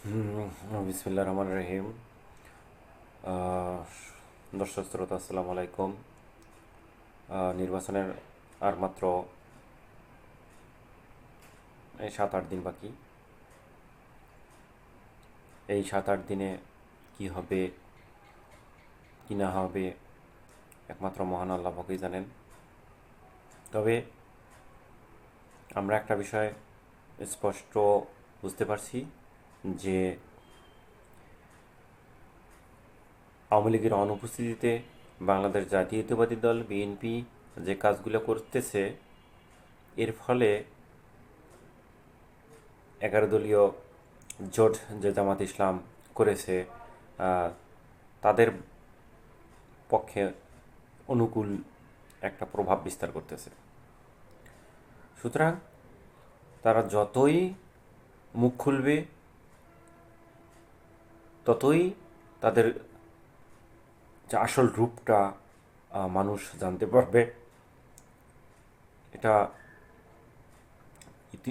বিসমিল্লাহির রহমানির রহিম। আহ, দর্শক শ্রোতা আসসালামু আলাইকুম। নির্বাচনের আর মাত্র এই 7-8 দিন বাকি। এই 7-8 দিনে কি হবে কি না হবে একমাত্র মহান আল্লাহ পাকই জানেন। তবে আমরা একটা বিষয় স্পষ্ট বুঝতে পারছি যে আওয়ামী লীগের অনুপস্থিতিতে বাংলাদেশ জাতীয়তাবাদী দল বিএনপি যে কাজগুলো করতেছে, এর ফলে 11 দলীয় জোট যে জামাত ইসলাম করেছে, আহ, তাদের পক্ষে অনুকূল একটা প্রভাব বিস্তার করতেছে। সুতরাং তারা যতই মুখ খুলবে ততই তাদের যে আসল রূপটা মানুষ জানতে পারবে। এটা ইতি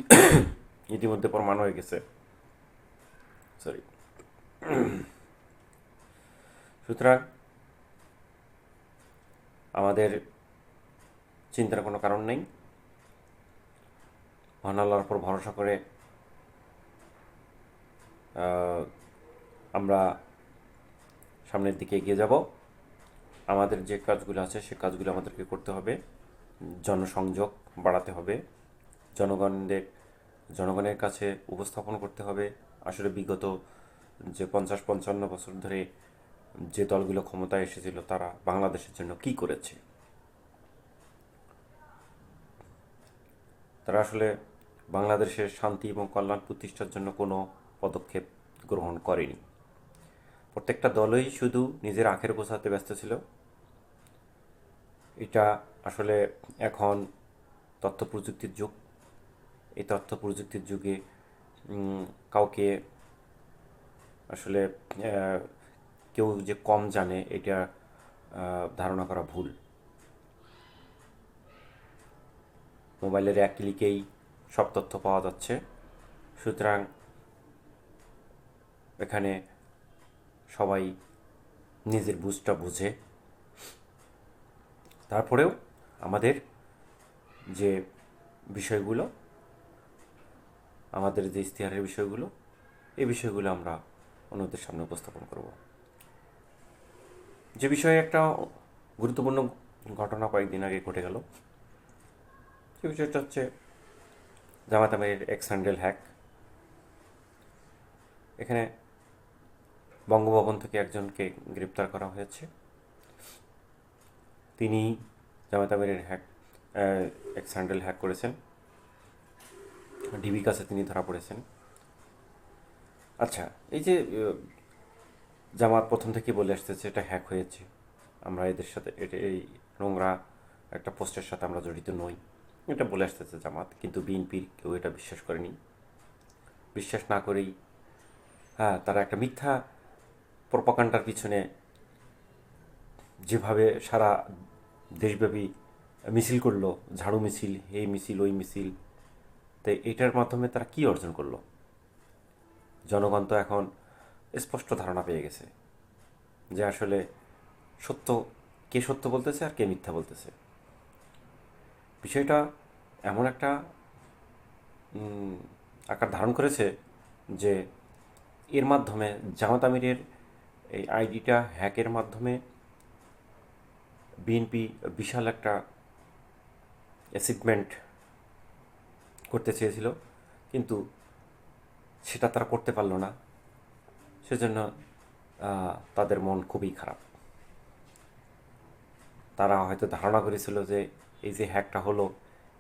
ইতিমধ্যে প্রমাণ হয়ে গেছে। সরি। সুতরাং আমাদের চিন্তার কোনো কারণ নেই। মহান আল্লাহর উপর ভরসা করে আমরা সামনের দিকে এগিয়ে যাব। আমাদের যে কাজগুলো আছে সে কাজগুলো আমাদেরকে করতে হবে। জনসংযোগ বাড়াতে হবে, জনগণের কাছে উপস্থাপন করতে হবে আসলে বিগত যে 50-55 বছর ধরে যে দলগুলো ক্ষমতায় এসেছিল তারা বাংলাদেশের জন্য কি করেছে। তারা আসলে বাংলাদেশের শান্তি এবং কল্যাণ প্রতিষ্ঠার জন্য কোনো পদক্ষেপ গ্রহণ করেনি। প্রত্যেকটা দলই শুধু নিজের আখের গোছাতে ব্যস্ত ছিল। এটা আসলে এখন তথ্য প্রযুক্তির যুগ। এই তথ্য প্রযুক্তির যুগে কাউকে আসলে কেউ যে কম জানে এটা ধারণা করা ভুল। মোবাইলের এক ক্লিকেই সব তথ্য পাওয়া যাচ্ছে। সুতরাং এখানে সবাই নিজের বুঝটা বুঝে। তারপরেও আমাদের যে বিষয়গুলো, আমাদের যে ইশতেহারের বিষয়গুলো, এই বিষয়গুলো আমরা অন্যদের সামনে উপস্থাপন করব। যে বিষয়ে একটা গুরুত্বপূর্ণ ঘটনা কয়েকদিন আগে ঘটে গেল, সে বিষয়টা হচ্ছে জামাত আমিরের এক্স হ্যান্ডেল হ্যাক। এখানে বঙ্গভবন থেকে একজনকে গ্রেপ্তার করা হয়েছে। তিনি জামাত আমিরের এক্স হ্যান্ডেল হ্যাক করেছেন। ডিবি কাছে তিনি ধরা পড়েছেন। আচ্ছা, এই যে জামাত প্রথম থেকে বলে আসতেছে এটা হ্যাক হয়েছে, আমরা এদের সাথে এই নোংরা একটা পোস্টের সাথে আমরা জড়িত নই, এটা বলে আসতেছে জামাত। কিন্তু বিএনপির কেউ এটা বিশ্বাস করেনি। বিশ্বাস না করেই তারা একটা মিথ্যা প্রপাগান্ডার পিছনে যেভাবে সারা দেশব্যাপী মিছিল করলো, ঝাড়ু মিছিল, এই মিছিল ওই মিছিল, তাই এটার মাধ্যমে তারা কি অর্জন করলো? জনগণ তো এখন স্পষ্ট ধারণা পেয়ে গেছে যে আসলে সত্য, কে সত্য বলতেছে আর কে মিথ্যা বলতেছে। বিষয়টা এমন একটা আকার ধারণ করেছে যে এর মাধ্যমে জামাত আমিরের এই আইডিটা হ্যাকের মাধ্যমে বিএনপি বিশাল একটা অ্যাচিভমেন্ট করতে চেয়েছিল, কিন্তু সেটা তারা করতে পারলো না। সেজন্য তাদের মন খুবই খারাপ। তারা হয়তো ধারণা করেছিল যে এই যে হ্যাকটা হলো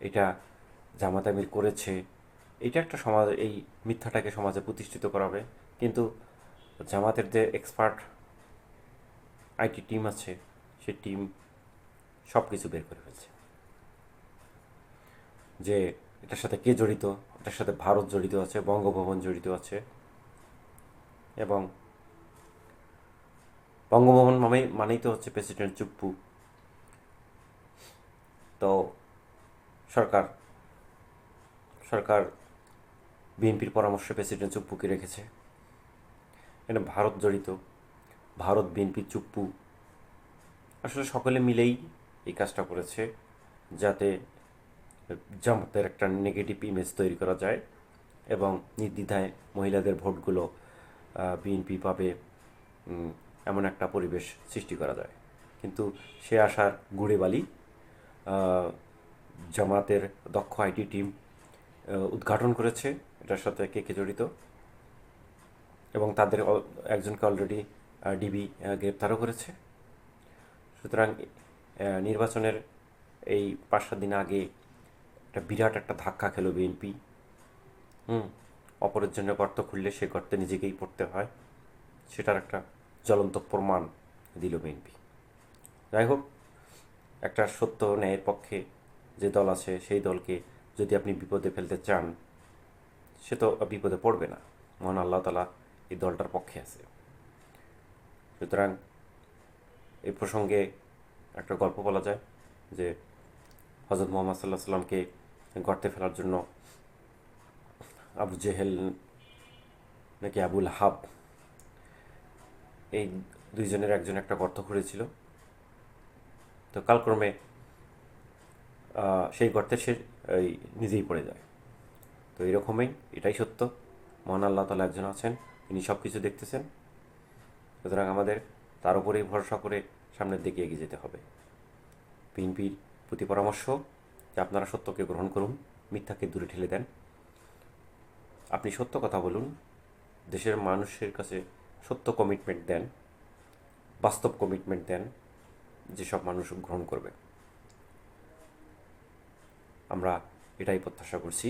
এটা জামাত আমির করেছে, এটা একটা সমাজ, এই মিথ্যাটাকে সমাজে প্রতিষ্ঠিত করাবে। কিন্তু জামাতের যে এক্সপার্ট আইটি টিম আছে, সে টিম সব কিছু বের করে ফেলছে যে এটার সাথে কে জড়িত। এটার সাথে ভারত জড়িত আছে, বঙ্গভবন জড়িত আছে, এবং বঙ্গভবন মানেই তো হচ্ছে প্রেসিডেন্ট চুপ্পু। তো সরকার সরকার বিএনপির পরামর্শে প্রেসিডেন্ট চুপ্পুকে রেখেছে। এখানে ভারত জড়িত, ভারত, বিএনপি, চুপ্পু, আসলে সকলে মিলেই এই কাজটা করেছে যাতে জামাতের একটা নেগেটিভ ইমেজ তৈরি করা যায় এবং নির্দ্বিধায় মহিলাদের ভোটগুলো বিএনপি পাবে, এমন একটা পরিবেশ সৃষ্টি করা যায়। কিন্তু সে আশার গুড়ে বালি। জামাতের দক্ষ আইটি টিম উদ্ঘাটন করেছে এটার সাথে কে কে জড়িত, এবং তাদের একজনকে অলরেডি ডিবি গ্রেপ্তারও করেছে। সুতরাং নির্বাচনের এই 5-7 দিন আগে একটা বিরাট একটা ধাক্কা খেলো বিএনপি। অপরের জন্য গর্ত খুললে সে গর্তে নিজেকেই পড়তে হয়, সেটার একটা জ্বলন্ত প্রমাণ দিল বিএনপি। যাই হোক, একটা সত্য ন্যায়ের পক্ষে যে দল আছে সেই দলকে যদি আপনি বিপদে ফেলতে চান, সে তো বিপদে পড়বে না। মহান আল্লাহ তাআলা এই দলটার পক্ষে আছে। সুতরাং এই প্রসঙ্গে একটা গল্প বলা যায় যে হযরত মুহাম্মদ সাল্লাল্লাহু আলাইহি সাল্লামকে গর্তে ফেলার জন্য আবু জেহেল নাকি আবু লাহাব, এই দুইজনের একজন একটা গর্ত খুঁড়েছিল। তো কালক্রমে সেই গর্তে সে নিজেই পড়ে যায়। তো এরকমই, এটাই সত্য। মহান আল্লাহ তাআলা একজন আছেন, তিনি সব কিছু দেখতেছেন। সুতরাং আমাদের তার উপরেই ভরসা করে সামনের দিকে এগিয়ে যেতে হবে। বিএনপির প্রতি পরামর্শ যে আপনারা সত্যকে গ্রহণ করুন, মিথ্যাকে দূরে ঠেলে দেন। আপনি সত্য কথা বলুন, দেশের মানুষের কাছে সত্য কমিটমেন্ট দেন, বাস্তব কমিটমেন্ট দেন, যেসব মানুষ গ্রহণ করবে। আমরা এটাই প্রত্যাশা করছি।